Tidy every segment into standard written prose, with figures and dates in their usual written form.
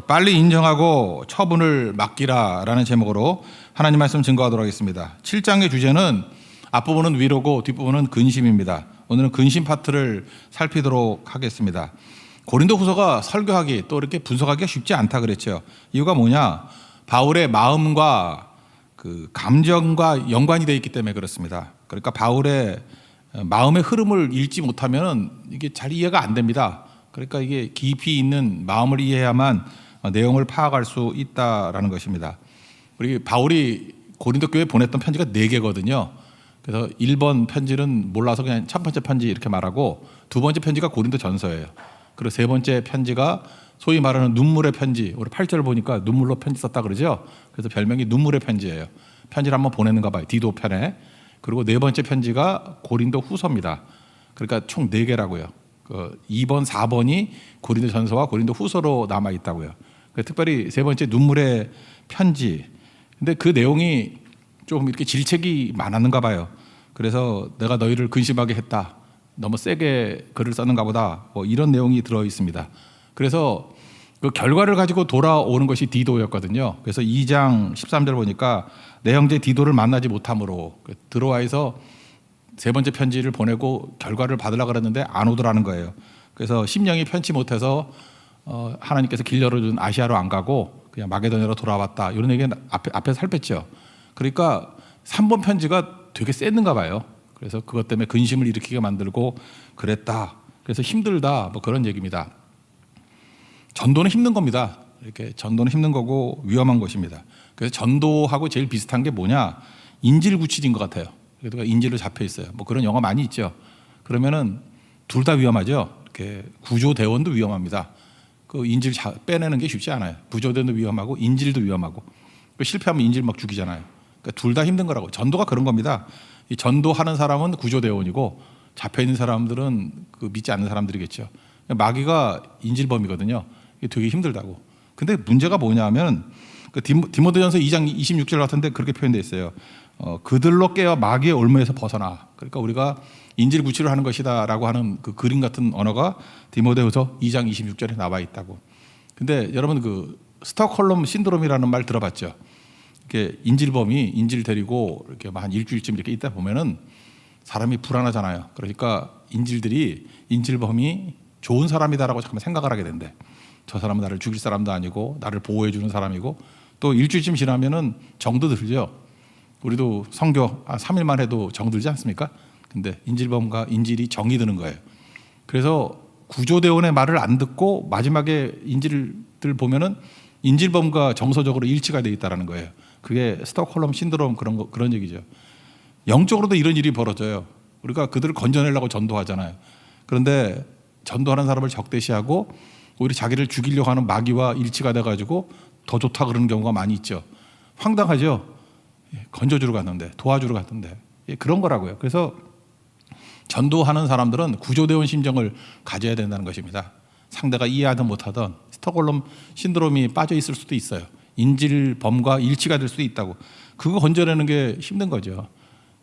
빨리 인정하고 처분을 맡기라라는 제목으로 하나님 말씀 증거하도록 하겠습니다. 7장의 주제는 앞부분은 위로고 뒷부분은 근심입니다. 오늘은 근심 파트를 살피도록 하겠습니다. 고린도후서가 설교하기 또 이렇게 분석하기가 쉽지 않다 그랬죠. 이유가 뭐냐? 바울의 마음과 그 감정과 연관이 되어 있기 때문에 그렇습니다. 그러니까 바울의 마음의 흐름을 읽지 못하면 이게 잘 이해가 안 됩니다. 그러니까 이게 깊이 있는 마음을 이해해야만 내용을 파악할 수 있다라는 것입니다. 우리 바울이 고린도 교회에 보냈던 편지가 4개거든요. 그래서 1번 편지는 몰라서 그냥 첫 번째 편지 이렇게 말하고, 두 번째 편지가 고린도 전서예요. 그리고 세 번째 편지가 소위 말하는 눈물의 편지. 우리 8절 보니까 눈물로 편지 썼다 그러죠. 그래서 별명이 눈물의 편지예요. 편지를 한번 보내는가 봐요. 디도 편에. 그리고 네 번째 편지가 고린도 후서입니다. 그러니까 총 4개라고요. 2번, 4번이 고린도 전서와 고린도 후서로 남아 있다고요. 특별히 세 번째 눈물의 편지. 근데 그 내용이 좀 이렇게 질책이 많았는가 봐요. 그래서 내가 너희를 근심하게 했다. 너무 세게 글을 썼는가 보다. 뭐 이런 내용이 들어 있습니다. 그래서 그 결과를 가지고 돌아오는 것이 디도였거든요. 그래서 2장 13절 보니까 내 형제 디도를 만나지 못함으로 들어와서 세 번째 편지를 보내고 결과를 받으려고 그랬는데 안 오더라는 거예요. 그래서 심령이 편치 못해서 하나님께서 길 열어준 아시아로 안 가고 그냥 마게도냐로 돌아왔다. 이런 얘기는 앞에서 살폈죠. 그러니까 3번 편지가 되게 셌는가 봐요. 그래서 그것 때문에 근심을 일으키게 만들고 그랬다. 그래서 힘들다. 뭐 그런 얘기입니다. 전도는 힘든 겁니다. 이렇게 전도는 힘든 거고 위험한 것입니다. 그래서 전도하고 제일 비슷한 게 뭐냐? 인질구치인 것 같아요. 그래도 인질로 잡혀 있어요. 뭐 그런 영화 많이 있죠. 그러면은 둘 다 위험하죠. 이렇게 구조대원도 위험합니다. 그 인질 빼내는 게 쉽지 않아요. 구조대원도 위험하고 인질도 위험하고. 실패하면 인질 막 죽이잖아요. 그러니까 둘 다 힘든 거라고. 전도가 그런 겁니다. 이 전도하는 사람은 구조대원이고 잡혀 있는 사람들은 그 믿지 않는 사람들이겠죠. 마귀가 인질범이거든요. 이게 되게 힘들다고. 근데 문제가 뭐냐면 그 디모데전서 2장 26절 같은데 그렇게 표현되어 있어요. 그들로 깨어 마귀의 올무에서 벗어나. 그러니까 우리가 인질 구치를 하는 것이다라고 하는 그 그림 같은 언어가 디모데후서 2장 26절에 나와 있다고. 근데 여러분 그 스톡홀름 신드롬이라는 말 들어봤죠? 이렇게 인질범이 인질 데리고 이렇게 한 일주일쯤 이렇게 있다 보면은 사람이 불안하잖아요. 그러니까 인질범이 좋은 사람이다라고 잠깐 생각을 하게 된대. 저 사람은 나를 죽일 사람도 아니고 나를 보호해 주는 사람이고, 또 일주일쯤 지나면은 정도 들죠. 우리도 선교 3일만 해도 정 들지 않습니까? 근데 인질범과 인질이 정이 드는 거예요. 그래서 구조대원의 말을 안 듣고 마지막에 인질들 보면은 인질범과 정서적으로 일치가 되어 있다는 거예요. 그게 스톡홀름 신드롬 그런 얘기죠. 영적으로도 이런 일이 벌어져요. 우리가 그들을 건져내려고 전도하잖아요. 그런데 전도하는 사람을 적대시하고 오히려 자기를 죽이려고 하는 마귀와 일치가 돼가지고 더 좋다 그러는 경우가 많이 있죠. 황당하죠. 건져주러 갔는데, 도와주러 갔는데. 그런 거라고요. 그래서 전도하는 사람들은 구조대원 심정을 가져야 된다는 것입니다. 상대가 이해하든 못하든 스톡홀름 신드롬이 빠져 있을 수도 있어요. 인질범과 일치가 될 수도 있다고. 그거 건져내는 게 힘든 거죠.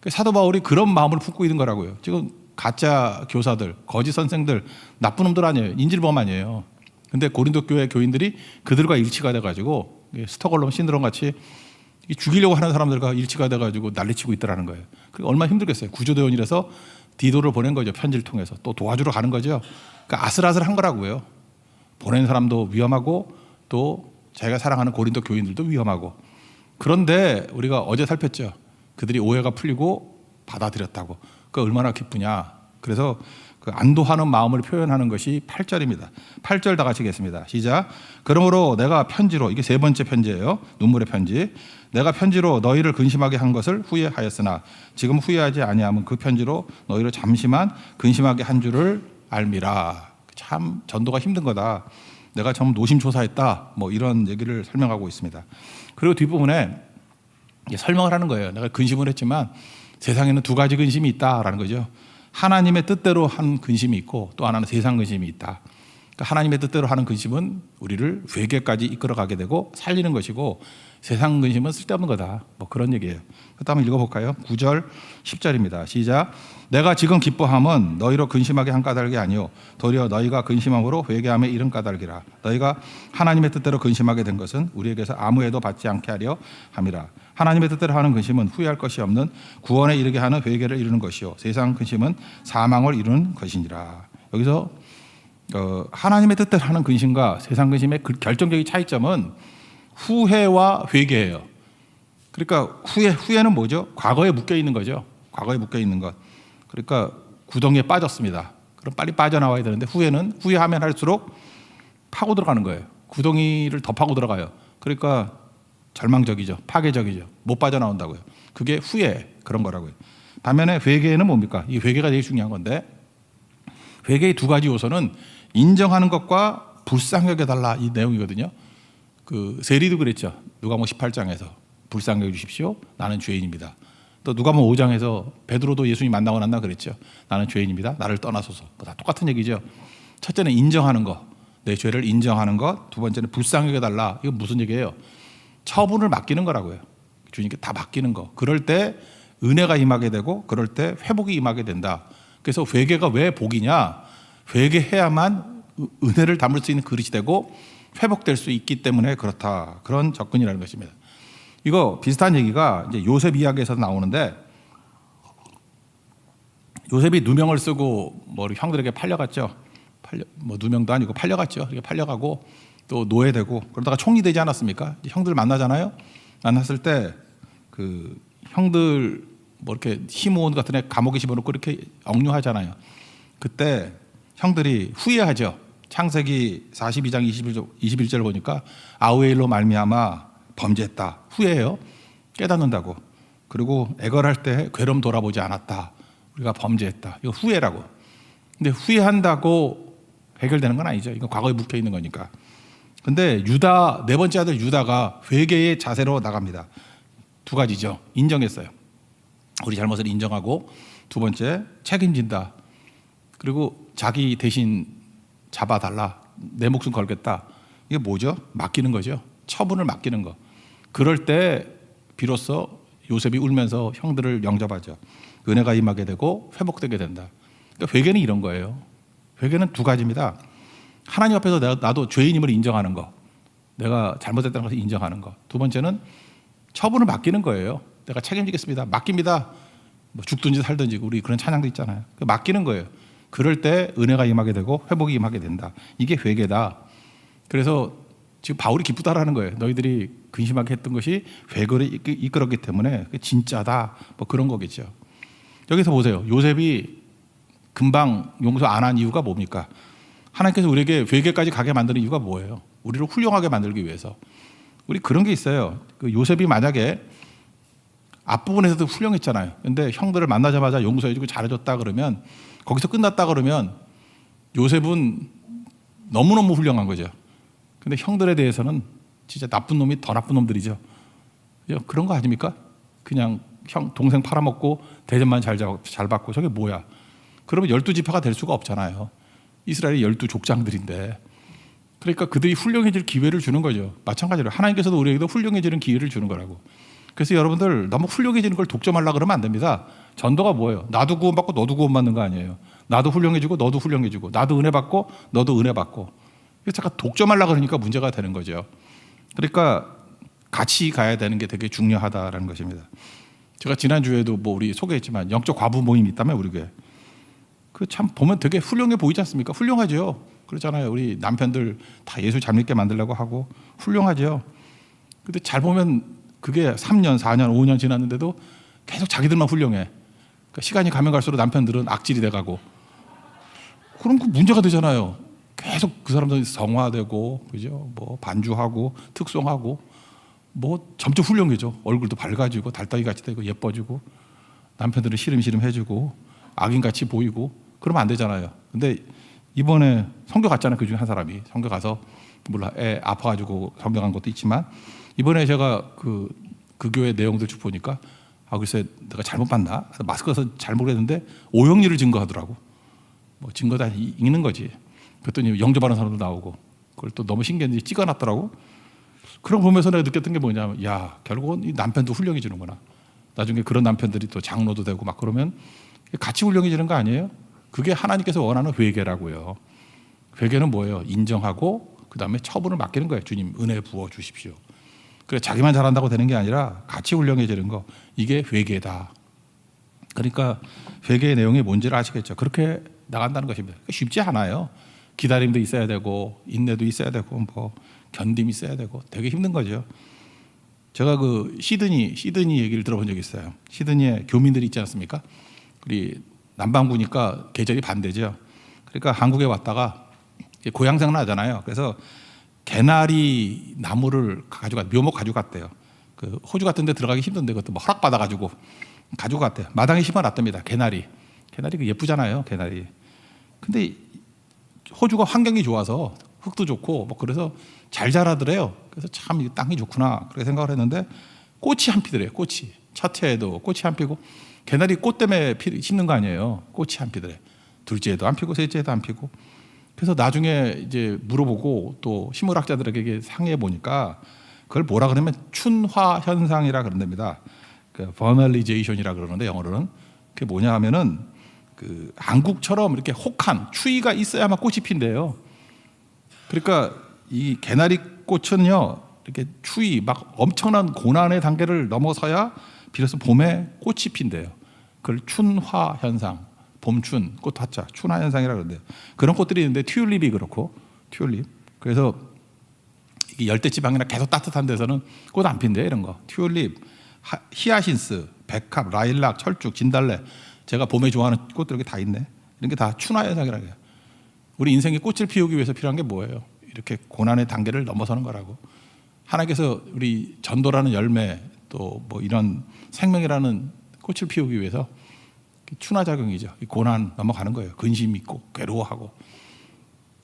사도 바울이 그런 마음을 품고 있는 거라고요. 지금 가짜 교사들, 거짓 선생들, 나쁜 놈들 아니에요. 인질범 아니에요. 근데 고린도 교회 교인들이 그들과 일치가 돼가지고 스톡홀름 신드롬 같이 죽이려고 하는 사람들과 일치가 돼가지고 난리치고 있더라는 거예요. 얼마나 힘들겠어요. 구조대원이라서 디도를 보낸 거죠. 편지를 통해서. 또 도와주러 가는 거죠. 그러니까 아슬아슬한 거라고요. 보낸 사람도 위험하고 또 자기가 사랑하는 고린도 교인들도 위험하고. 그런데 우리가 어제 살폈죠. 그들이 오해가 풀리고 받아들였다고. 그러니까 얼마나 기쁘냐. 그래서 그 안도하는 마음을 표현하는 것이 8절입니다. 8절 다 같이 읽겠습니다. 시작. 그러므로 내가 편지로, 이게 세 번째 편지예요. 눈물의 편지. 내가 편지로 너희를 근심하게 한 것을 후회하였으나 지금 후회하지 아니하면 그 편지로 너희를 잠시만 근심하게 한 줄을 알미라. 참 전도가 힘든 거다. 내가 좀 노심초사했다. 뭐 이런 얘기를 설명하고 있습니다. 그리고 뒷부분에 설명을 하는 거예요. 내가 근심을 했지만 세상에는 두 가지 근심이 있다라는 거죠. 하나님의 뜻대로 한 근심이 있고 또 하나는 세상 근심이 있다. 하나님의 뜻대로 하는 근심은 우리를 회개까지 이끌어가게 되고 살리는 것이고, 세상 근심은 쓸데없는 거다. 뭐 그런 얘기예요. 그다음 한번 읽어볼까요? 9절 10절입니다. 시작. 내가 지금 기뻐함은 너희로 근심하게 한 까닭이 아니요 도리어 너희가 근심함으로 회개함에 이른 까닭이라. 너희가 하나님의 뜻대로 근심하게 된 것은 우리에게서 아무 해도 받지 않게 하려 함이라. 하나님의 뜻대로 하는 근심은 후회할 것이 없는 구원에 이르게 하는 회개를 이루는 것이요 세상 근심은 사망을 이루는 것이니라. 여기서 하나님의 뜻대로 하는 근심과 세상 근심의 결정적인 차이점은 후회와 회개예요. 그러니까 후회는 뭐죠? 과거에 묶여 있는 거죠. 과거에 묶여 있는 것. 그러니까 구덩이에 빠졌습니다. 그럼 빨리 빠져나와야 되는데, 후회는 후회하면 할수록 파고 들어가는 거예요. 구덩이를 더 파고 들어가요. 그러니까 절망적이죠. 파괴적이죠. 못 빠져나온다고요. 그게 후회, 그런 거라고요. 반면에 회개는 뭡니까? 이 회개가 되게 중요한 건데, 회개의 두 가지 요소는 인정하는 것과 불쌍히 여겨달라, 이 내용이거든요. 그 세리도 그랬죠. 누가복음 18장에서 불쌍히 여겨 주십시오. 나는 죄인입니다. 또 누가복음 5장에서 베드로도 예수님 만나고 났나 그랬죠. 나는 죄인입니다. 나를 떠나소서. 다 똑같은 얘기죠. 첫째는 인정하는 것, 내 죄를 인정하는 것. 두 번째는 불쌍히 여겨달라. 이건 무슨 얘기예요? 처분을 맡기는 거라고요. 주님께 다 맡기는 거. 그럴 때 은혜가 임하게 되고, 그럴 때 회복이 임하게 된다. 그래서 회개가 왜 복이냐? 회개해야만 은혜를 담을 수 있는 그릇이 되고 회복될 수 있기 때문에 그렇다. 그런 접근이라는 것입니다. 이거 비슷한 얘기가 이제 요셉 이야기에서 나오는데, 요셉이 누명을 쓰고 형들에게 팔려갔죠. 누명도 아니고 팔려갔죠. 이렇게 팔려가고 또 노예되고, 그러다가 총리 되지 않았습니까? 형들 만나잖아요. 만났을 때 그 형들 이렇게 희모원 같은 애 감옥에 집어넣고 이렇게 억류하잖아요. 그때 형들이 후회하죠. 창세기 42장 21절 보니까 아우엘로 말미암아 범죄했다. 후회해요. 깨닫는다고. 그리고 애걸할 때 괴로움 돌아보지 않았다. 우리가 범죄했다. 이거 후회라고. 근데 후회한다고 해결되는 건 아니죠. 이거 과거에 묵혀 있는 거니까. 근데 유다, 네 번째 아들 유다가 회개의 자세로 나갑니다. 두 가지죠. 인정했어요. 우리 잘못을 인정하고, 두 번째 책임진다. 그리고 자기 대신 잡아달라. 내 목숨 걸겠다. 이게 뭐죠? 맡기는 거죠. 처분을 맡기는 거. 그럴 때 비로소 요셉이 울면서 형들을 영접하죠. 은혜가 임하게 되고 회복되게 된다. 그러니까 회개는 이런 거예요. 회개는 두 가지입니다. 하나님 앞에서 나도 죄인임을 인정하는 거, 내가 잘못했다는 것을 인정하는 거. 두 번째는 처분을 맡기는 거예요. 내가 책임지겠습니다. 맡깁니다. 죽든지 살든지, 우리 그런 찬양도 있잖아요. 맡기는 거예요. 그럴 때 은혜가 임하게 되고 회복이 임하게 된다. 이게 회개다. 그래서 지금 바울이 기쁘다라는 거예요. 너희들이 근심하게 했던 것이 회개를 이끌었기 때문에 진짜다. 그런 거겠죠. 여기서 보세요. 요셉이 금방 용서 안 한 이유가 뭡니까? 하나님께서 우리에게 회개까지 가게 만드는 이유가 뭐예요? 우리를 훌륭하게 만들기 위해서. 우리 그런 게 있어요. 그 요셉이 만약에 앞부분에서도 훌륭했잖아요. 근데 형들을 만나자마자 용서해주고 잘해줬다 그러면, 거기서 끝났다 그러면 요셉은 너무너무 훌륭한 거죠. 근데 형들에 대해서는 진짜 나쁜 놈이 더 나쁜 놈들이죠. 그런 거 아닙니까? 그냥 동생 팔아먹고 대접만 잘 받고, 저게 뭐야? 그러면 12지파가 될 수가 없잖아요. 이스라엘이 12족장들인데. 그러니까 그들이 훌륭해질 기회를 주는 거죠. 마찬가지로 하나님께서도 우리에게도 훌륭해지는 기회를 주는 거라고. 그래서 여러분들 너무 훌륭해지는 걸 독점하려고 그러면 안 됩니다. 전도가 뭐예요? 나도 구원받고 너도 구원받는 거 아니에요. 나도 훌륭해지고 너도 훌륭해지고, 나도 은혜 받고 너도 은혜 받고. 그래서 잠깐 독점하려고 그러니까 문제가 되는 거죠. 그러니까 같이 가야 되는 게 되게 중요하다라는 것입니다. 제가 지난주에도 우리 소개했지만 영적 과부 모임이 있다면 우리 교회. 그 참 보면 되게 훌륭해 보이지 않습니까? 훌륭하죠. 그렇잖아요. 우리 남편들 다 예수 잘 믿게 만들려고 하고 훌륭하죠. 근데 잘 보면 그게 3년, 4년, 5년 지났는데도 계속 자기들만 훌륭해. 그러니까 시간이 가면 갈수록 남편들은 악질이 돼가고. 그럼 그 문제가 되잖아요. 계속 그 사람들이 성화되고, 그죠? 반주하고, 특송하고, 점점 훌륭해져. 얼굴도 밝아지고, 달덩이 같이 되고, 예뻐지고, 남편들은 시름시름 해주고, 악인같이 보이고, 그러면 안 되잖아요. 근데 이번에 선교 갔잖아요. 그 중에 한 사람이. 선교 가서, 물론 애 아파가지고 선교 간 것도 있지만, 이번에 제가 그 교회 내용들 쭉 보니까, 글쎄 내가 잘못 봤나? 마스크 써서 잘 모르겠는데 오형리를 증거하더라고. 증거 다 읽는 거지. 그랬더니 영접하는 사람도 나오고 그걸 또 너무 신기했는지 찍어놨더라고. 그런 거 보면서 내가 느꼈던 게 뭐냐면 야 결국은 이 남편도 훌륭해지는구나. 나중에 그런 남편들이 또 장로도 되고 막 그러면 같이 훌륭해지는 거 아니에요? 그게 하나님께서 원하는 회개라고요. 회개는 뭐예요? 인정하고 그 다음에 처분을 맡기는 거예요. 주님 은혜 부어 주십시오. 그래 자기만 잘한다고 되는 게 아니라 같이 훌륭해지는 거, 이게 회개다. 그러니까 회개의 내용이 뭔지를 아시겠죠? 그렇게 나간다는 것입니다. 쉽지 않아요. 기다림도 있어야 되고 인내도 있어야 되고 뭐 견딤이 있어야 되고 되게 힘든 거죠. 제가 그 시드니 얘기를 들어본 적이 있어요. 시드니에 교민들이 있지 않습니까? 우리 남반구니까 계절이 반대죠. 그러니까 한국에 왔다가 고향 생각나잖아요. 그래서 개나리 나무를 묘목 가져갔대요. 그 호주 같은 데 들어가기 힘든데 그것도 뭐 허락받아가지고 가지고 갔대요. 마당에 심어놨답니다. 개나리 그 예쁘잖아요. 개나리. 근데 호주가 환경이 좋아서 흙도 좋고 뭐 그래서 잘 자라더래요. 그래서 참 이 땅이 좋구나 그렇게 생각을 했는데 꽃이 한 피더래요. 꽃이 첫 해에도 꽃이 한 피고, 개나리 꽃 때문에 심는 거 아니에요. 꽃이 한 피더래. 둘째 해도 안 피고 셋째 해도 안 피고. 그래서 나중에 이제 물어보고 또 식물학자들에게 상의해 보니까 그걸 뭐라 그러면 춘화 현상이라 그런답니다. 그 버널리제이션이라 그러는데 영어로는 그게 뭐냐 하면은 그 한국처럼 이렇게 혹한 추위가 있어야만 꽃이 핀대요. 그러니까 이 개나리 꽃은요 이렇게 추위 막 엄청난 고난의 단계를 넘어서야 비로소 봄에 꽃이 핀대요. 그걸 춘화 현상, 봄춘 꽃 화자 춘화 현상이라 그러는데요. 그런 꽃들이 있는데 튤립이 그렇고 튤립. 그래서 이게 열대 지방이나 계속 따뜻한 데서는 꽃 안 핀대요. 이런 거 튤립, 히아신스, 백합, 라일락, 철쭉, 진달래. 제가 봄에 좋아하는 꽃들 이렇게 다 있네. 이런 게 다 춘화 현상이라고 해요. 우리 인생에 꽃을 피우기 위해서 필요한 게 뭐예요? 이렇게 고난의 단계를 넘어서는 거라고. 하나님께서 우리 전도라는 열매 또 뭐 이런 생명이라는 꽃을 피우기 위해서 춘화작용이죠. 고난 넘어가는 거예요. 근심 있고 괴로워하고.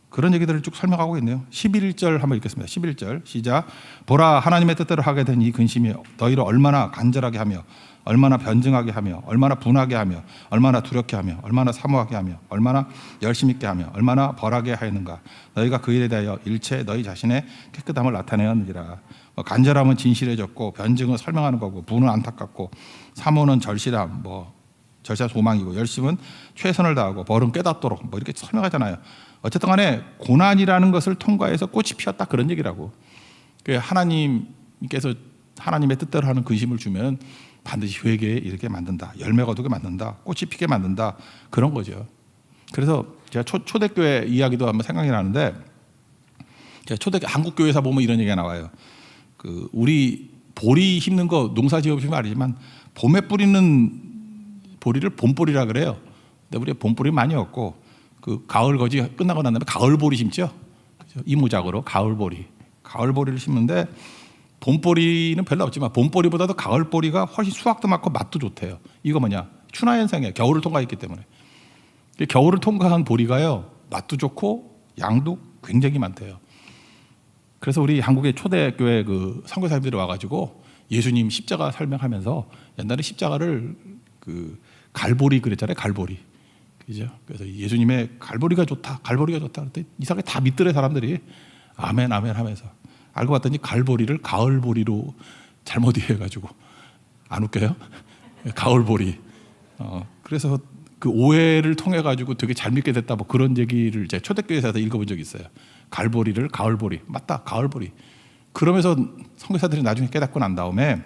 그런 얘기들을 쭉 설명하고 있네요. 11절 한번 읽겠습니다. 11절 시작. 보라 하나님의 뜻대로 하게 된 이 근심이 너희를 얼마나 간절하게 하며 얼마나 변증하게 하며 얼마나 분하게 하며 얼마나 두렵게 하며 얼마나 사모하게 하며 얼마나 열심 있게 하며 얼마나 벌하게 하였는가. 너희가 그 일에 대하여 일체 너희 자신의 깨끗함을 나타내었느니라. 간절함은 진실해졌고 변증은 설명하는 거고 분은 안타깝고 사모는 절실함 절실한 소망이고 열심은 최선을 다하고 벌은 깨닫도록 뭐 이렇게 설명하잖아요. 어쨌든 간에 고난이라는 것을 통과해서 꽃이 피었다 그런 얘기라고. 하나님께서 하나님의 뜻대로 하는 근심을 주면 반드시 회개에 이렇게 만든다. 열매가 오게 만든다. 꽃이 피게 만든다. 그런 거죠. 그래서 제가 초대교회 이야기도 한번 생각이 나는데 제가 초대교회 한국교회에서 보면 이런 얘기가 나와요. 그 우리 보리 심는 거 농사 지어보시면 알지만 봄에 뿌리는 보리를 봄보리라 그래요. 근데 우리가 봄보리 많이 없고 그 가을 거지 끝나고 난 다음에 가을보리 심죠. 이모작으로 가을보리를 심는데 봄보리는 별로 없지만 봄보리보다도 가을보리가 훨씬 수확도 많고 맛도 좋대요. 이거 뭐냐? 춘화 현상이에요. 겨울을 통과했기 때문에. 겨울을 통과한 보리가요 맛도 좋고 양도 굉장히 많대요. 그래서 우리 한국의 초대교회 그 선교사님들이 와가지고 예수님 십자가 설명하면서 옛날에 십자가를 그 갈보리 그랬잖아요. 갈보리. 그죠? 그래서 예수님의 갈보리가 좋다. 그랬더니 이상하게 다 믿더래 사람들이. 아멘 하면서. 알고 봤더니 갈보리를 가을보리로 잘못 이해해가지고. 안 웃겨요? 가을보리. 그래서 그 오해를 통해 가지고 되게 잘 믿게 됐다. 뭐 그런 얘기를 제가 초대교회에서 읽어본 적이 있어요. 갈보리를 가을보리. 맞다. 가을보리. 그러면서 선교사들이 나중에 깨닫고 난 다음에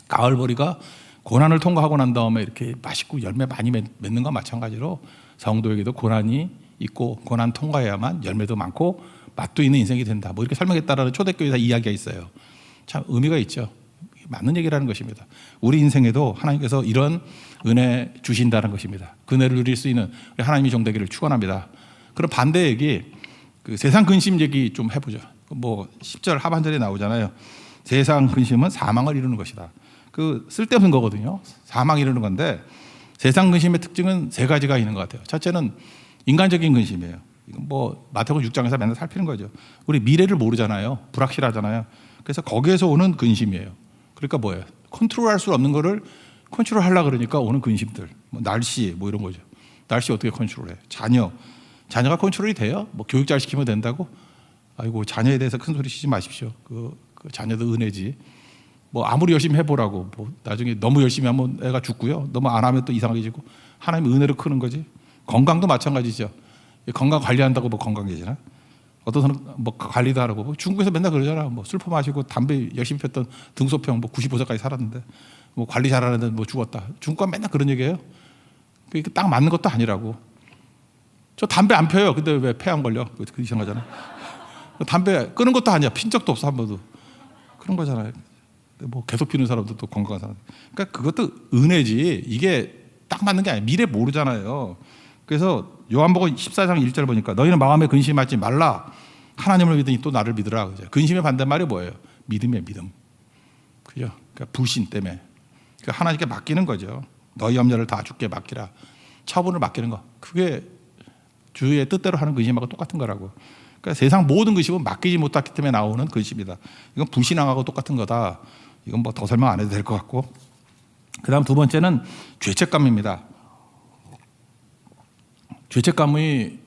가을보리가 고난을 통과하고 난 다음에 이렇게 맛있고 열매 많이 맺는 건 마찬가지로 성도에게도 고난이 있고 고난 통과해야만 열매도 많고 맛도 있는 인생이 된다. 뭐 이렇게 설명했다라는 초대교회에서 이야기가 있어요. 참 의미가 있죠. 맞는 얘기라는 것입니다. 우리 인생에도 하나님께서 이런 은혜 주신다는 것입니다. 그 은혜를 누릴 수 있는 하나님의 종되기를 축원합니다. 그럼 반대 얘기, 그 세상 근심 얘기 좀 해보죠. 뭐 10절 하반절에 나오잖아요. 세상 근심은 사망을 이루는 것이다. 그 쓸데없는 거거든요. 사망 이루는 건데 세상 근심의 특징은 세 가지가 있는 것 같아요. 첫째는 인간적인 근심이에요. 이건 뭐 마태복음 6장에서 맨날 살피는 거죠. 우리 미래를 모르잖아요. 불확실하잖아요. 그래서 거기에서 오는 근심이에요. 그러니까 뭐예요? 컨트롤할 수 없는 거를 컨트롤하려고 그러니까 오는 근심들. 뭐 날씨 뭐 이런 거죠. 날씨 어떻게 컨트롤해? 자녀 자녀가 컨트롤이 돼요? 뭐 교육 잘 시키면 된다고? 아이고 자녀에 대해서 큰 소리 치지 마십시오. 그 자녀도 은혜지. 뭐 아무리 열심히 해보라고 뭐 나중에 너무 열심히 하면 애가 죽고요. 너무 안 하면 또 이상해지고 하나님의 은혜로 크는 거지. 건강도 마찬가지죠. 건강 관리한다고 뭐 건강해지나? 어떤 사람 뭐 관리도 하라고 뭐 중국에서 맨날 그러잖아. 뭐 술 퍼마시고 담배 열심히 폈던 등소평 뭐 95세까지 살았는데 뭐 관리 잘하는데 뭐 죽었다. 중국은 맨날 그런 얘기예요. 그게 딱 맞는 것도 아니라고. 저 담배 안 펴요. 근데 왜 폐 안 걸려? 그 이상하잖아. 담배 끊은 것도 아니야. 핀 적도 없어 한 번도. 그런 거잖아요. 뭐 계속 피는 사람도 또 건강한 사람. 그러니까 그것도 은혜지. 이게 딱 맞는 게 아니야. 미래 모르잖아요. 그래서 요한복음 14장 1절 보니까 너희는 마음에 근심하지 말라. 하나님을 믿으니 또 나를 믿으라. 근심의 반대말이 뭐예요? 믿음이에요. 믿음. 그죠? 그러니까 불신 때문에. 그러니까 하나님께 맡기는 거죠. 너희 염려를 다 주께 맡기라. 처분을 맡기는 거. 그게 주의 뜻대로 하는 근심하고 똑같은 거라고. 그러니까 세상 모든 근심은 맡기지 못했기 때문에 나오는 근심이다. 이건 불신앙하고 똑같은 거다. 이건 뭐 더 설명 안 해도 될 것 같고. 그 다음 두 번째는 죄책감입니다. 죄책감이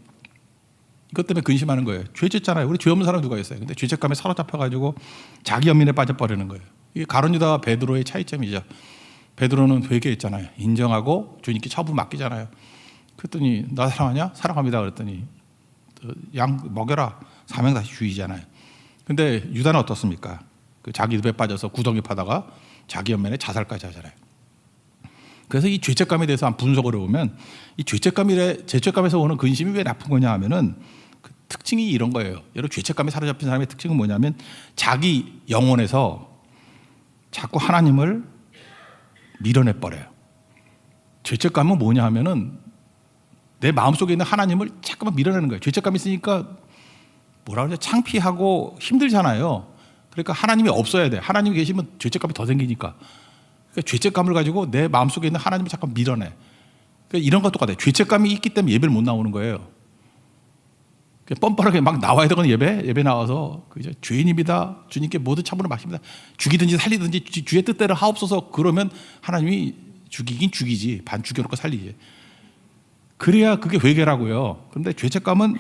이것 때문에 근심하는 거예요. 죄 짓잖아요. 우리 죄 없는 사람 누가 있어요. 근데 죄책감에 사로잡혀가지고 자기 연민에 빠져버리는 거예요. 이게 가룟 유다와 베드로의 차이점이죠. 베드로는 회개했잖아요. 인정하고 주님께 처분 맡기잖아요. 그랬더니 나 사랑하냐? 사랑합니다. 그랬더니 양 먹여라. 사명 다시 주의잖아요. 근데 유다는 어떻습니까? 그 자기 늪에 빠져서 구덩이 파다가 자기 연민에 자살까지 하잖아요. 그래서 이 죄책감에 대해서 한 분석을 해보면 이 죄책감에서 오는 근심이 왜 나쁜 거냐 하면은 그 특징이 이런 거예요. 여러분 죄책감에 사로잡힌 사람의 특징은 뭐냐면 자기 영혼에서 자꾸 하나님을 밀어내 버려요. 죄책감은 뭐냐 하면은 내 마음속에 있는 하나님을 자꾸만 밀어내는 거예요. 죄책감이 있으니까 뭐라 그러죠? 창피하고 힘들잖아요. 그러니까 하나님이 없어야 돼. 하나님이 계시면 죄책감이 더 생기니까. 그러니까 죄책감을 가지고 내 마음속에 있는 하나님을 자꾸 밀어내. 그러니까 이런 것도 똑같아요. 죄책감이 있기 때문에 예배를 못 나오는 거예요. 뻔뻔하게 막 나와야 되거든. 예배 나와서 그죠? 죄인입니다. 주님께 모든 참으로 맡깁니다. 죽이든지 살리든지 주의 뜻대로 하옵소서. 그러면 하나님이 죽이긴 죽이지. 반 죽여놓고 살리지. 그래야 그게 회개라고요. 그런데 죄책감은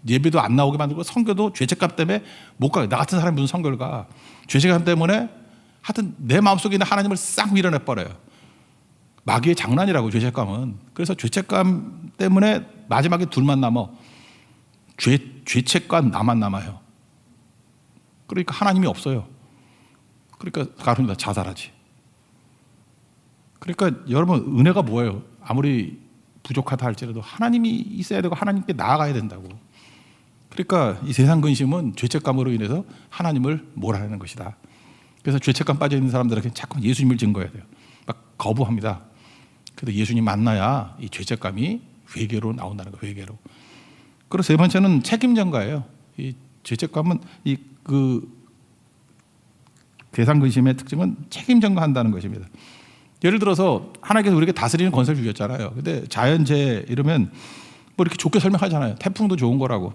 예배도 안 나오게 만들고 선교도 죄책감 때문에 못 가요. 나 같은 사람이 무슨 선교를 가. 죄책감 때문에 하여튼 내 마음속에 있는 하나님을 싹 밀어내버려요. 마귀의 장난이라고 죄책감은. 그래서 죄책감 때문에 마지막에 둘만 남아. 죄책감 나만 남아요. 그러니까 하나님이 없어요. 그러니까 가룟유다 자살하지. 그러니까 여러분 은혜가 뭐예요? 아무리 부족하다 할지라도 하나님이 있어야 되고 하나님께 나아가야 된다고. 그러니까 이 세상 근심은 죄책감으로 인해서 하나님을 몰아내는 것이다. 그래서 죄책감 빠져 있는 사람들에게 자꾸 예수님을 증거해야 돼요. 막 거부합니다. 그래도 예수님 만나야 이 죄책감이 회개로 나온다는 거예요. 회개로. 그리고 세 번째는 책임 전가예요. 이 죄책감은 그 세상 근심의 특징은 책임 전가한다는 것입니다. 예를 들어서 하나님께서 우리에게 다스리는 권세를 주셨잖아요. 근데 자연재해 이러면 뭐 이렇게 좋게 설명하잖아요. 태풍도 좋은 거라고.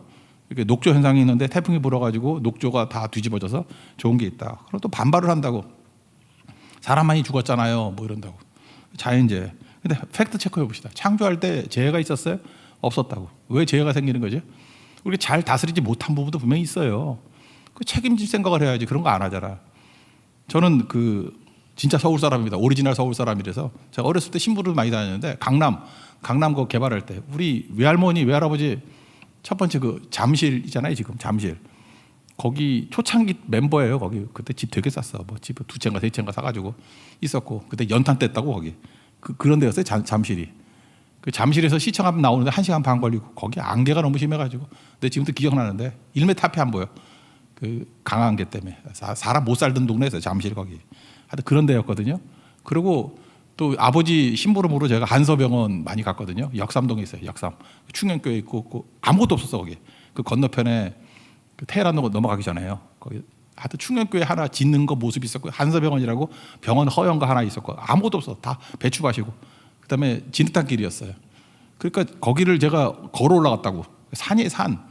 이렇게 녹조 현상이 있는데 태풍이 불어가지고 녹조가 다 뒤집어져서 좋은 게 있다. 그럼 또 반발을 한다고. 사람 많이 죽었잖아요. 뭐 이런다고. 자연재해. 근데 팩트 체크해 봅시다. 창조할 때 재해가 있었어요? 없었다고. 왜 재해가 생기는 거죠? 우리가 잘 다스리지 못한 부분도 분명히 있어요. 그 책임질 생각을 해야지. 그런 거 안 하잖아. 저는 진짜 서울 사람입니다. 오리지널 서울 사람이라서 제가 어렸을 때 신부를 많이 다녔는데 강남 거 개발할 때 우리 외할머니 외할아버지 첫 번째 잠실 있잖아요. 지금 잠실 거기 초창기 멤버예요. 거기 그때 집 되게 쌌어. 뭐 집 두 채인가 세 채인가 사가지고 있었고 그때 연탄 뗐다고 거기 그런 데였어요. 잠실이. 그 잠실에서 시청 앞 나오는데 1시간 반 걸리고 거기 안개가 너무 심해가지고 근데 지금도 기억나는데 1m 앞이 안 보여. 그 강안개 때문에 사람 못 살던 동네에서 잠실 거기. 하여튼 그런 데였거든요. 그리고 또 아버지 심부름으로 제가 한서병원 많이 갔거든요. 역삼동에 있어요. 역삼. 충현교회 있고 아무것도 없었어 거기. 그 건너편에 그 테헤란로 넘어가기 전에요. 거기 하여튼 충현교회 하나 짓는 거 모습이 있었고 한서병원이라고 병원 허영가 하나 있었고 아무것도 없어. 다 배추밭이고. 그다음에 진흙탕길이었어요. 그러니까 거기를 제가 걸어 올라갔다고. 산이 산.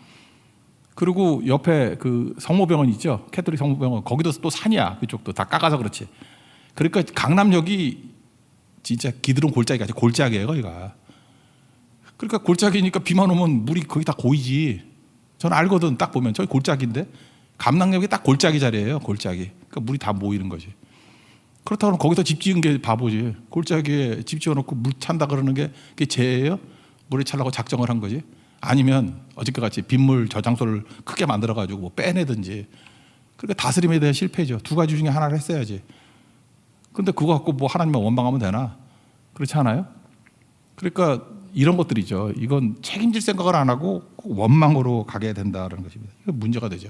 그리고 옆에 그 성모병원 있죠. 캐톨릭 성모병원. 거기도 또 산이야. 그쪽도 다 깎아서 그렇지. 그러니까 강남역이 진짜 기드론 골짜기까지 골짜기예요, 거기가. 그러니까 골짜기니까 비만 오면 물이 거의 다 고이지. 저는 알거든. 딱 보면 저기 골짜기인데 감락역이 딱 골짜기 자리예요. 골짜기. 그러니까 물이 다 모이는 거지. 그렇다고 거기다 집 지은 게 바보지. 골짜기에 집 지어놓고 물 찬다 그러는 게 그게 죄예요? 물에 차려고 작정을 한 거지. 아니면 어저께 같이 빗물 저장소를 크게 만들어가지고 뭐 빼내든지. 그러니까 다스림에 대한 실패죠. 두 가지 중에 하나를 했어야지. 근데 그거 갖고 뭐 하나님을 원망하면 되나? 그렇지 않아요? 그러니까 이런 것들이죠. 이건 책임질 생각을 안 하고 꼭 원망으로 가게 된다는 것입니다. 이거 문제가 되죠.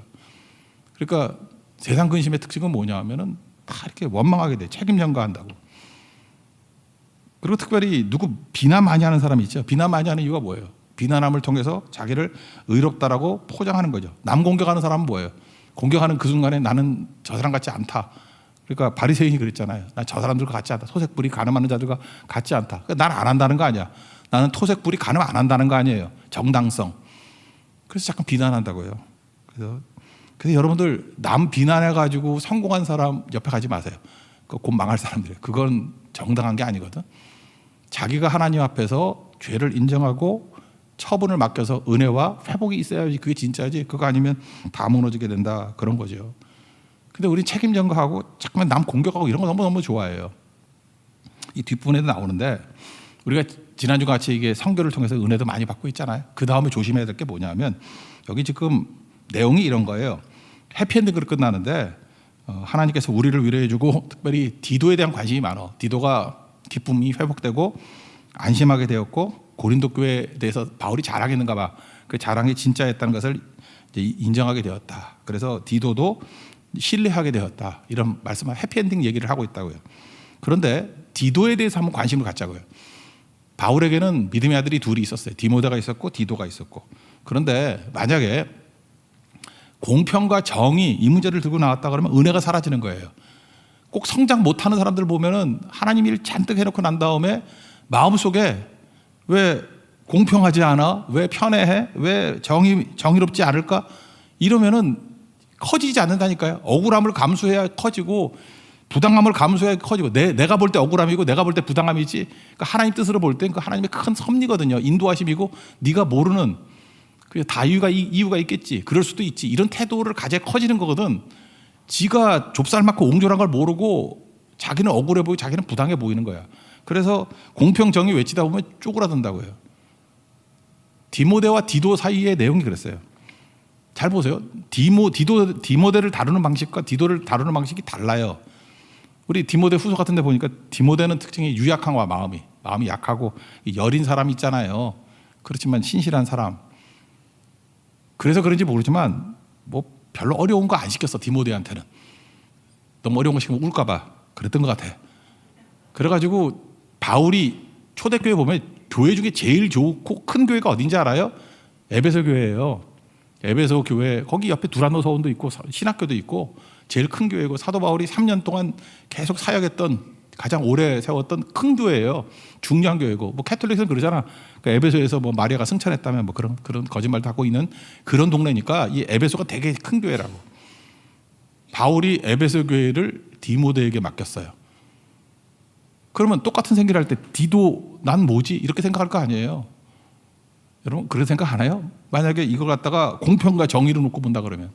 그러니까 세상 근심의 특징은 뭐냐 하면은 다 이렇게 원망하게 돼. 책임 전가한다고. 그리고 특별히 누구 비난 많이 하는 사람이 있죠. 비난 많이 하는 이유가 뭐예요? 비난함을 통해서 자기를 의롭다라고 포장하는 거죠. 남 공격하는 사람은 뭐예요? 공격하는 그 순간에 나는 저 사람 같지 않다. 그러니까 바리새인이 그랬잖아요. 난 저 사람들과 같지 않다. 토색불이 가늠하는 자들과 같지 않다. 그러니까 난 안 한다는 거 아니야. 나는 토색불이 가늠 안 한다는 거 아니에요. 정당성. 그래서 잠깐 비난한다고요. 그래서 여러분들 남 비난해가지고 성공한 사람 옆에 가지 마세요. 곧 망할 사람들이에요. 그건 정당한 게 아니거든. 자기가 하나님 앞에서 죄를 인정하고 처분을 맡겨서 은혜와 회복이 있어야지 그게 진짜지. 그거 아니면 다 무너지게 된다. 그런 거죠. 근데 우리 책임 전가하고 자꾸만 남 공격하고 이런 거 너무너무 좋아해요. 이 뒷부분에도 나오는데 우리가 지난주 같이 이게 선교를 통해서 은혜도 많이 받고 있잖아요. 그 다음에 조심해야 될 게 뭐냐면 여기 지금 내용이 이런 거예요. 해피엔딩으로 끝나는데 하나님께서 우리를 위로해주고 특별히 디도에 대한 관심이 많아. 디도가 기쁨이 회복되고 안심하게 되었고 고린도 교회에 대해서 바울이 자랑했는가 봐. 그 자랑이 진짜였다는 것을 이제 인정하게 되었다. 그래서 디도도 신뢰하게 되었다. 이런 말씀을 해피엔딩 얘기를 하고 있다고요. 그런데 디도에 대해서 한번 관심을 갖자고요. 바울에게는 믿음의 아들이 둘이 있었어요. 디모데가 있었고 디도가 있었고. 그런데 만약에 공평과 정의 이 문제를 들고 나왔다 그러면 은혜가 사라지는 거예요. 꼭 성장 못하는 사람들 보면은 하나님 일 잔뜩 해놓고 난 다음에 마음속에 왜 공평하지 않아? 왜 편애해? 왜 정의롭지 않을까? 이러면은 커지지 않는다니까요. 억울함을 감수해야 커지고 부당함을 감수해야 커지고 내가 볼 때 억울함이고 내가 볼 때 부당함이지. 그러니까 하나님 뜻으로 볼 때 그 하나님의 큰 섭리거든요. 인도하심이고 네가 모르는 다 이유가 있겠지. 그럴 수도 있지. 이런 태도를 가져 커지는 거거든. 지가 좁쌀 많고 옹졸한 걸 모르고 자기는 억울해 보이고 자기는 부당해 보이는 거야. 그래서 공평 정의 외치다 보면 쪼그라든다고요. 디모데와 디도 사이의 내용이 그랬어요. 잘 보세요. 디모데를 다루는 방식과 디도를 다루는 방식이 달라요. 우리 디모데 후서 같은 데 보니까 디모데는 특징이 유약한 와 마음이 약하고 여린 사람 있잖아요. 그렇지만 신실한 사람. 그래서 그런지 모르지만 뭐 별로 어려운 거 안 시켰어. 디모데한테는. 너무 어려운 거 시키면 울까 봐 그랬던 것 같아. 그래가지고 바울이 초대교회 보면 교회 중에 제일 좋고 큰 교회가 어딘지 알아요? 에베소 교회예요. 에베소 교회 거기 옆에 두란노 서원도 있고 신학교도 있고 제일 큰 교회고 사도 바울이 3년 동안 계속 사역했던 가장 오래 세웠던 큰 교회예요. 중요한 교회고 뭐 캐톨릭은 그러잖아. 그러니까 에베소에서 뭐 마리아가 승천했다면 뭐 그런 거짓말도 하고 있는 그런 동네니까 이 에베소가 되게 큰 교회라고. 바울이 에베소 교회를 디모데에게 맡겼어요. 그러면 똑같은 생기를 할 때 디도 난 뭐지 이렇게 생각할 거 아니에요. 여러분 그런 생각 하나요? 만약에 이걸 갖다가 공평과 정의를 놓고 본다 그러면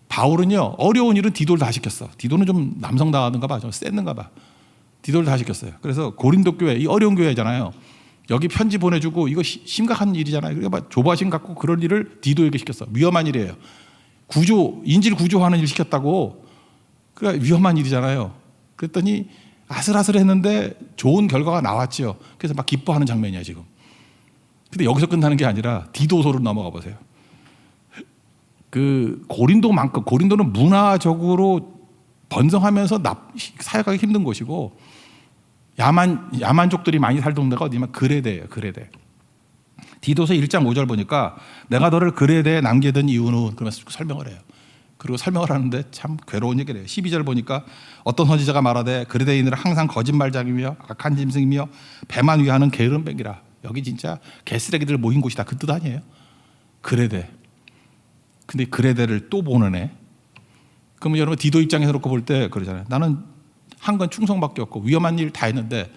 바울은요 어려운 일은 디도를 다 시켰어. 디도는 좀 남성다운가 봐, 좀 셌는가 봐. 디도를 다 시켰어요. 그래서 고린도 교회 이 어려운 교회잖아요. 여기 편지 보내주고 이거 심각한 일이잖아요. 그러니까 조바심 갖고 그럴 일을 디도에게 시켰어. 위험한 일이에요. 인질 구조하는 일 시켰다고. 그러니까 위험한 일이잖아요. 그랬더니 아슬아슬했는데 좋은 결과가 나왔죠. 그래서 막 기뻐하는 장면이야 지금. 근데 여기서 끝나는 게 아니라 디도서로 넘어가 보세요. 그 고린도는 문화적으로 번성하면서 사역하기 힘든 곳이고 야만족들이 많이 살던 데가 어디냐면 그레데예요. 그레데. 디도서 1장 5절 보니까 내가 너를 그레데에 남기던 이유는 그러면서 설명을 해요. 그리고 설명을 하는데 참 괴로운 얘기를 해요. 12절 보니까 어떤 선지자가 말하되 그레데인은 항상 거짓말장이며 악한 짐승이며 배만 위하는 게으름뱅이라. 여기 진짜 개쓰레기들 모인 곳이다. 그 뜻 아니에요? 그레데. 근데 그레데를 또 보는 애. 그러면 여러분 디도 입장에서 놓고 볼 때 그러잖아요. 나는 한 건 충성밖에 없고 위험한 일 다 했는데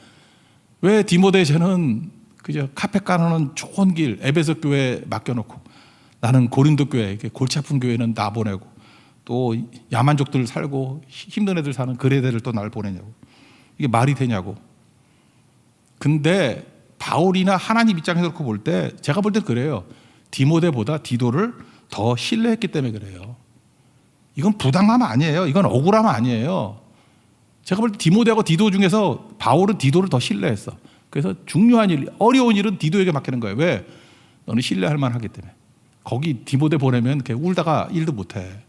왜 디모데에서는 그죠? 카페 깔아놓은 좋은 길 에베소 교회에 맡겨놓고 나는 고린도 교회, 골치 아픈 교회는 나 보내고 또 야만족들 살고 힘든 애들 사는 그레데를 또 날 보내냐고. 이게 말이 되냐고. 근데 바울이나 하나님 입장에서 그렇게 볼 때 제가 볼 때 그래요. 디모데보다 디도를 더 신뢰했기 때문에 그래요. 이건 부당함 아니에요. 이건 억울함 아니에요. 제가 볼 때 디모데하고 디도 중에서 바울은 디도를 더 신뢰했어. 그래서 중요한 일, 어려운 일은 디도에게 맡기는 거예요. 왜? 너는 신뢰할 만하기 때문에. 거기 디모데 보내면 울다가 일도 못해.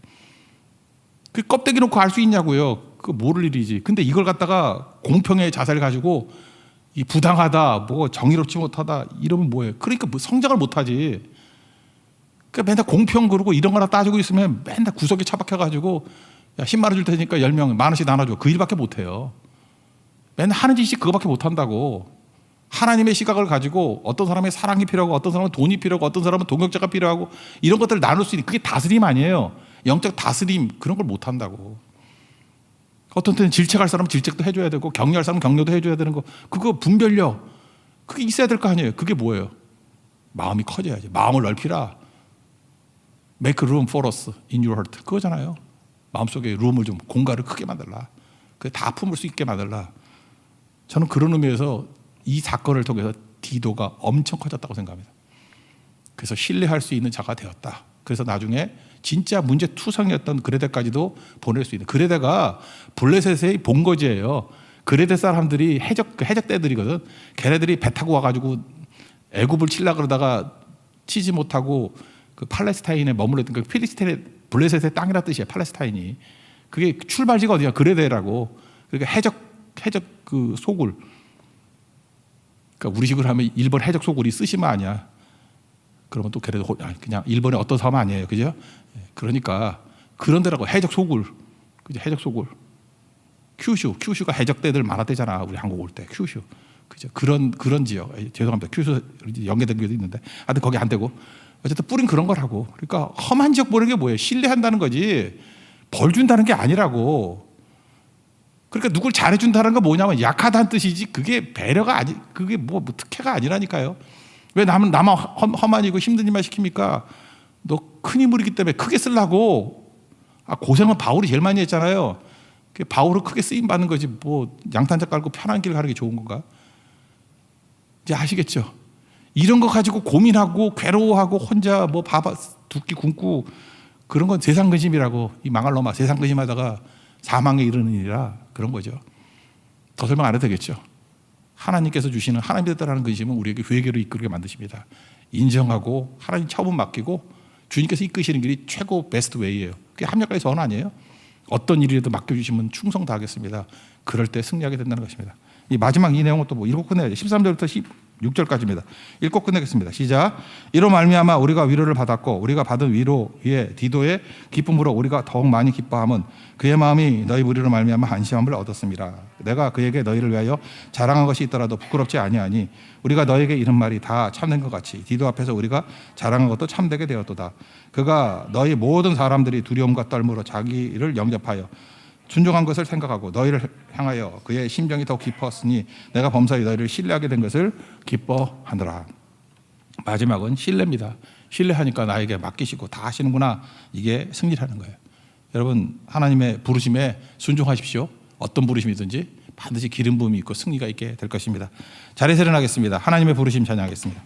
그 껍데기 놓고 알 수 있냐고요. 그 모를 일이지. 근데 이걸 갖다가 공평의 자세를 가지고 이 부당하다, 뭐 정의롭지 못하다 이러면 뭐예요? 그러니까 뭐 성장을 못하지. 그러니까 맨날 공평 그러고 이런 거나 따지고 있으면 맨날 구석에 처박혀가지고 야 10만 원 줄 테니까 10명 10,000원씩 나눠줘. 그 일밖에 못해요. 맨날 하는 짓이 그거밖에 못한다고. 하나님의 시각을 가지고 어떤 사람의 사랑이 필요하고 어떤 사람은 돈이 필요하고 어떤 사람은 동역자가 필요하고 이런 것들을 나눌 수 있는 그게 다스림 아니에요. 영적 다스림 그런 걸 못한다고. 어떤 때는 질책할 사람은 질책도 해줘야 되고 격려할 사람은 격려도 해줘야 되는 거 그거 분별력 그게 있어야 될 거 아니에요. 그게 뭐예요? 마음이 커져야지. 마음을 넓히라. Make room for us in your heart 그거잖아요. 마음속에 룸을 좀 공간을 크게 만들라. 그게 다 품을 수 있게 만들라. 저는 그런 의미에서 이 사건을 통해서 디도가 엄청 커졌다고 생각합니다. 그래서 신뢰할 수 있는 자가 되었다. 그래서 나중에 진짜 문제투성이었던 그레데까지도 보낼 수 있는 그레데가 블레셋의 본거지예요. 그레데 사람들이 해적대들이거든. 걔네들이 배 타고 와가지고 애굽을 치려고 그러다가 치지 못하고 그 팔레스타인에 머물렀던 그 필리스틴의 블레셋의 땅이라 뜻이에요. 팔레스타인이 그게 출발지가 어디야? 그레데라고. 그러니까 해적 그 소굴. 그러니까 우리식으로 하면 일본 해적 소굴이 쓰시마 아니야. 그러면 또 그래도 그냥 일본의 어떤 섬 아니에요, 그죠? 그러니까 그런 데라고 해적 소굴, 그죠? 해적 소굴. 큐슈가 해적대들 많았대잖아, 우리 한국 올 때 큐슈, 그죠? 그런 지역. 죄송합니다, 큐슈 연계된 게 있는데, 하여튼 거기 안 되고 어쨌든 뿌린 그런 거라고. 그러니까 험한 지역 보는 게 뭐예요? 신뢰한다는 거지 벌 준다는 게 아니라고. 그러니까 누굴 잘해준다는 건 뭐냐면 약하다는 뜻이지 그게 배려가 아니 그게 뭐 특혜가 아니라니까요. 왜 나만 험한 이고 힘든 일만 시킵니까? 너 큰 인물이기 때문에 크게 쓰려고. 고생은 바울이 제일 많이 했잖아요. 바울은 크게 쓰임 받는 거지 뭐 양탄자 깔고 편한 길 가는 게 좋은 건가? 이제 아시겠죠? 이런 거 가지고 고민하고 괴로워하고 혼자 뭐 두 끼 굶고 그런 건 세상 근심이라고. 이 망할 놈아 세상 근심하다가 사망에 이르는 일이라 그런 거죠. 더 설명 안 해도 되겠죠. 하나님께서 주시는 하나님에 따라하는 근심은 우리에게 회개로 이끌게 만드십니다. 인정하고 하나님 처분 맡기고 주님께서 이끄시는 길이 최고 베스트 웨이예요. 그게 합력과의 선 아니에요? 어떤 일이라도 맡겨주시면 충성 다하겠습니다. 그럴 때 승리하게 된다는 것입니다. 이 마지막 이 내용은 또 뭐 읽고 끝내야죠. 13절부터 16절까지입니다. 읽고 끝내겠습니다. 시작. 이로 말미암아 우리가 위로를 받았고 우리가 받은 위로 위에 디도의 기쁨으로 우리가 더욱 많이 기뻐함은 그의 마음이 너희 무리로 말미암아 안심함을 얻었습니다. 내가 그에게 너희를 위하여 자랑한 것이 있더라도 부끄럽지 아니하니 우리가 너에게 이런 말이 다 참된 것 같이 디도 앞에서 우리가 자랑한 것도 참되게 되었도다. 그가 너희 모든 사람들이 두려움과 떨므로 자기를 영접하여 순종한 것을 생각하고 너희를 향하여 그의 심정이 더 깊었으니 내가 범사에 너희를 신뢰하게 된 것을 기뻐하더라. 마지막은 신뢰입니다. 신뢰하니까 나에게 맡기시고 다 하시는구나. 이게 승리라는 거예요. 여러분 하나님의 부르심에 순종하십시오. 어떤 부르심이든지 반드시 기름 부음이 있고 승리가 있게 될 것입니다. 자리에 일어나겠습니다. 하나님의 부르심 찬양하겠습니다.